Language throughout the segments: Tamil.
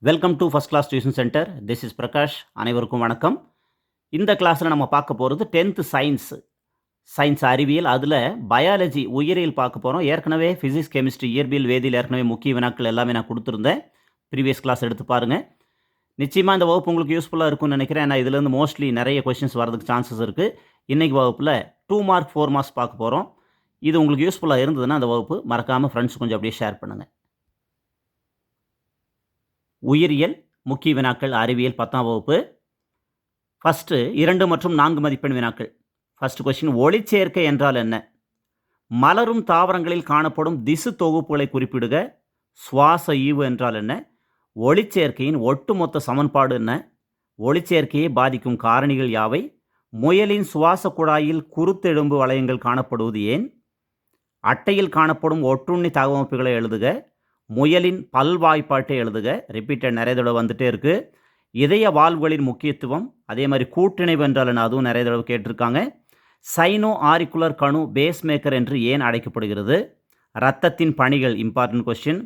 Welcome to first class tuition centre. This is Prakash. அனைவருக்கும் வணக்கம். இந்த கிளாஸில் நம்ம பார்க்க போகிறது 10th சயின்ஸ் அறிவியல். அதில் பயாலஜி உயிரியல் பார்க்க போகிறோம். ஏற்கனவே ஃபிசிக்ஸ், கெமிஸ்ட்ரி, இயற்பியல், வேதியியல் ஏற்கனவே முக்கிய வினாக்கள் எல்லாமே நான் கொடுத்துருந்தேன். ப்ரீவியஸ் கிளாஸ் எடுத்து பாருங்கள். நிச்சயமாக இந்த வகுப்பு உங்களுக்கு யூஸ்ஃபுல்லாக இருக்கும்னு நினைக்கிறேன். ஏன்னா இதுலேருந்து மோஸ்ட்லி நிறைய கொஸ்டின்ஸ் வரதுக்கு சான்சஸ் இருக்குது. இன்றைக்கி வகுப்பில் 2 மார்க் 4 மார்க்ஸ் பார்க்க போகிறோம். இது உங்களுக்கு யூஸ்ஃபுல்லாக இருந்ததுன்னா அந்த வகுப்பு மறக்காமல் ஃப்ரெண்ட்ஸ் கொஞ்சம் அப்படியே ஷேர் பண்ணுங்கள். உயிரியல் முக்கிய வினாக்கள் அறிவியல் 10ஆம் வகுப்பு. ஃபஸ்ட்டு 2 மற்றும் 4 மதிப்பெண் வினாக்கள். ஃபஸ்ட் கொஸ்டின், ஒளிச்சேர்க்கை என்றால் என்ன? மலரும் தாவரங்களில் காணப்படும் திசு தொகுப்புகளை குறிப்பிடுக. சுவாச ஈவு என்றால் என்ன? ஒளிச்சேர்க்கையின் ஒட்டுமொத்த சமன்பாடு என்ன? ஒளிச்சேர்க்கையை பாதிக்கும் காரணிகள் யாவை? முயலின் சுவாச குழாயில் குருத்தெலும்பு வளையங்கள் காணப்படுவது ஏன்? அட்டையில் காணப்படும் ஒட்டுண்ணி தகவமைப்புகளை எழுதுக. முயலின் பல்வாய்ப்பாட்டை எழுதுக. ரிப்பீட்டட் நிறைய தடவை வந்துட்டே இருக்குது. இதய வால்வுகளின் முக்கியத்துவம், அதே மாதிரி கூட்டிணைவு என்றால் என்ன, அதுவும் நிறைய தடவை கேட்டிருக்காங்க. சைனோ ஆரிக்குலர் கணு பேஸ் மேக்கர் என்று ஏன் அழைக்கப்படுகிறது? இரத்தத்தின் பணிகள் இம்பார்ட்டன்ட் கொஸ்டின்.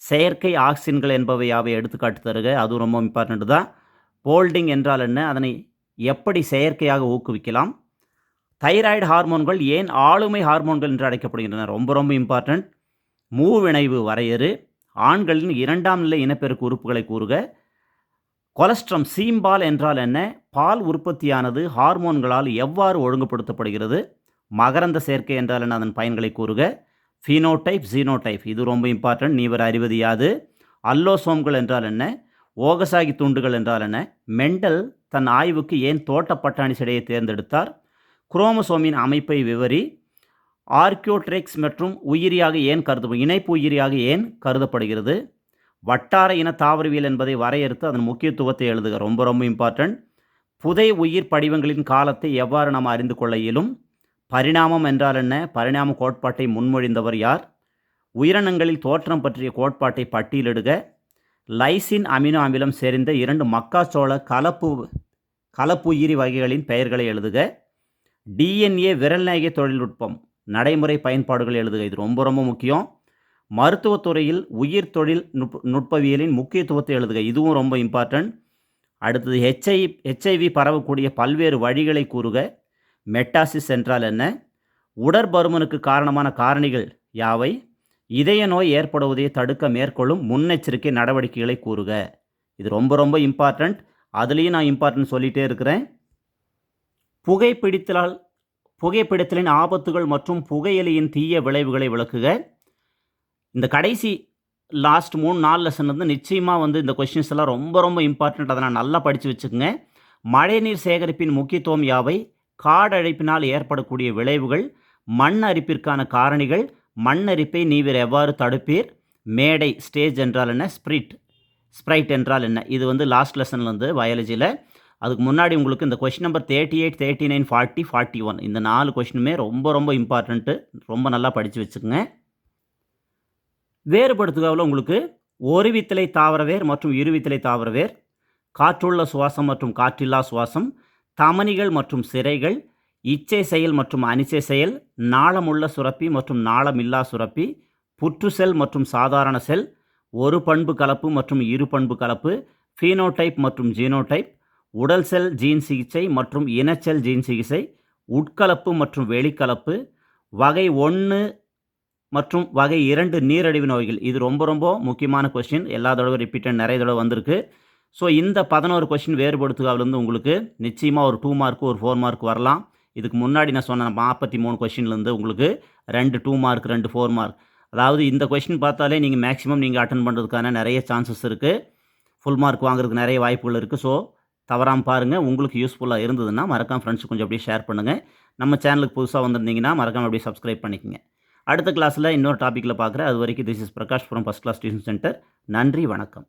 செயற்கை ஆக்சின்கள் என்பவை யாவை எடுத்துக்காட்டு தருக, அதுவும் ரொம்ப இம்பார்ட்டன்ட் தான். போல்டிங் என்றால் என்ன, அதனை எப்படி செயற்கையாக ஊக்குவிக்கலாம்? தைராய்டு ஹார்மோன்கள் ஏன் ஆளுமை ஹார்மோன்கள் என்று அழைக்கப்படுகின்றன, ரொம்ப ரொம்ப இம்பார்ட்டன்ட். மூவிணைவு வரையறு. ஆண்களின் 2ஆம் நிலை இனப்பெருக்க உறுப்புகளை கூறுக. கொலஸ்ட்ரம் சீம்பால் என்றால் என்ன? பால் உற்பத்தியானது ஹார்மோன்களால் எவ்வாறு ஒழுங்குபடுத்தப்படுகிறது? மகரந்த சேர்க்கை என்றால் என்ன, அதன் பயன்களை கூறுக. ஃபீனோடைப், ஜீனோடைப், இது ரொம்ப இம்பார்ட்டன்ட். நீவர் அறிவது யாது? அல்லோசோம்கள் என்றால் என்ன? ஓகசாகி துண்டுகள் என்றால் என்ன? மெண்டல் தன் ஆய்வுக்கு ஏன் தோட்டப்பட்டாணி செடியை தேர்ந்தெடுத்தார்? குரோமோசோமின் அமைப்பை விவரி. ஆர்கியோட்ரெக்ஸ் மற்றும் உயிரியாக ஏன் இணைப்பு உயிரியாக ஏன் கருதப்படுகிறது? வட்டார இன தாவரவியல் என்பதை வரையறுத்து அதன் முக்கியத்துவத்தை எழுதுக, ரொம்ப ரொம்ப இம்பார்ட்டன்ட். புதை உயிர் படிவங்களின் காலத்தை எவ்வாறு நாம் அறிந்து கொள்ள இயலும்? பரிணாமம் என்றால் என்ன? பரிணாம கோட்பாட்டை முன்மொழிந்தவர் யார்? உயிரினங்களில் தோற்றம் பற்றிய கோட்பாட்டை பட்டியலிடுக. லைசின் அமினோ அமிலம் சேர்ந்த 2 மக்காச்சோள கலப்புயிரி வகைகளின் பெயர்களை எழுதுக. டிஎன்ஏ விரல்நேய தொழில்நுட்பம் நடைமுறை பயன்பாடுகள் எழுதுக, இது ரொம்ப ரொம்ப முக்கியம். மருத்துவத்துறையில் உயிர் தொழில் நுட்பவியலின் முக்கியத்துவத்தை எழுதுக, இதுவும் ரொம்ப இம்பார்ட்டன்ட். அடுத்தது ஹெச்ஐவி பரவக்கூடிய பல்வேறு வழிகளை கூறுக. மெட்டாசிஸ் என்றால் என்ன? உடற்பருமனுக்கு காரணமான காரணிகள் யாவை? இதய நோய் ஏற்படுவதை தடுக்க மேற்கொள்ளும் முன்னெச்சரிக்கை நடவடிக்கைகளை கூறுக, இது ரொம்ப ரொம்ப இம்பார்ட்டன்ட். அதுலேயும் நான் இம்பார்ட்டன்ட் சொல்லிகிட்டே இருக்கிறேன். புகைப்பிடித்தலின் ஆபத்துகள் மற்றும் புகையிலையின் தீய விளைவுகளை விளக்குக. இந்த கடைசி லாஸ்ட் 3-4 லெசன் வந்து நிச்சயமாக இந்த கொஸ்டின்ஸ் எல்லாம் ரொம்ப ரொம்ப இம்பார்ட்டன்ட். அதை நான் நல்லா படித்து வச்சுக்கோங்க. மழைநீர் சேகரிப்பின் முக்கியத்துவம் யாவை? காடழிப்பினால் ஏற்படக்கூடிய விளைவுகள், மண் அரிப்பிற்கான காரணிகள், மண் அரிப்பை நீவர் எவ்வாறு தடுப்பீர்? மேடை ஸ்டேஜ் என்றால் என்ன? ஸ்ப்ரைட் என்றால் என்ன? இது லாஸ்ட் லெசன்லேருந்து பயாலஜியில். அதுக்கு முன்னாடி உங்களுக்கு இந்த கொஸ்டின் நம்பர் 38, 39, 40, 41 இந்த 4 கொஸ்டினுமே ரொம்ப ரொம்ப இம்பார்ட்டண்ட்டு. ரொம்ப நல்லா படித்து வச்சுக்கோங்க. வேறுபடுத்துகாவில் உங்களுக்கு ஒருவித்தலை தாவரவேர் மற்றும் இருவித்தலை தாவரவேர், காற்றுள்ள சுவாசம் மற்றும் காற்றில்லா சுவாசம், தமனிகள் மற்றும் சிரைகள், இச்சை செயல் மற்றும் அனிச்சை செயல், நாளமுள்ள சுரப்பி மற்றும் நாளமில்லா சுரப்பி, புற்று செல் மற்றும் சாதாரண செல், ஒரு பண்பு கலப்பு மற்றும் இரு பண்பு கலப்பு, ஃபீனோடைப் மற்றும் ஜீனோடைப், உடல் செல் ஜீன் சிகிச்சை மற்றும் இனச்செல் ஜீன் சிகிச்சை, உட்கலப்பு மற்றும் வெளிக்கலப்பு, வகை 1 மற்றும் வகை 2 நீரழிவு நோய்கள், இது ரொம்ப ரொம்ப முக்கியமான கொஸ்டின். எல்லா தடவை ரிப்பீட்டட் நிறைய தடவை வந்திருக்கு. ஸோ இந்த 11 கொஸ்டின் வேறுபடுத்துகாவிலேருந்து உங்களுக்கு நிச்சயமாக ஒரு 2 மார்க் ஒரு 4 மார்க் வரலாம். இதுக்கு முன்னாடி நான் சொன்ன 43 கொஸ்டின்லேருந்து உங்களுக்கு 2 2 மார்க் 2 4 மார்க், அதாவது இந்த கொஸ்டின் பார்த்தாலே நீங்கள் மேக்ஸிமம் நீங்கள் அட்டன் பண்ணுறதுக்கான நிறைய சான்சஸ் இருக்குது. ஃபுல் மார்க் வாங்குறதுக்கு நிறைய வாய்ப்புகள் இருக்குது. ஸோ தவறாமல் பாருங்கள். உங்களுக்கு யூஸ்ஃபுல்லாக இருந்ததுன்னா மறக்காமல் ஃப்ரெண்ட்ஸுக்கு கொஞ்சம் அப்படியே ஷேர் பண்ணுங்கள். நம்ம சேனலுக்கு புதுசாக வந்திருந்தீங்கன்னா மறக்காமல் அப்படியே சப்ஸ்கிரைப் பண்ணிக்கோங்க. அடுத்த கிளாஸில் இன்னொரு டாப்பிக்கில் பார்க்குறேன். அது வரைக்கும் this is Prakash from first class tuition centre. நன்றி, வணக்கம்.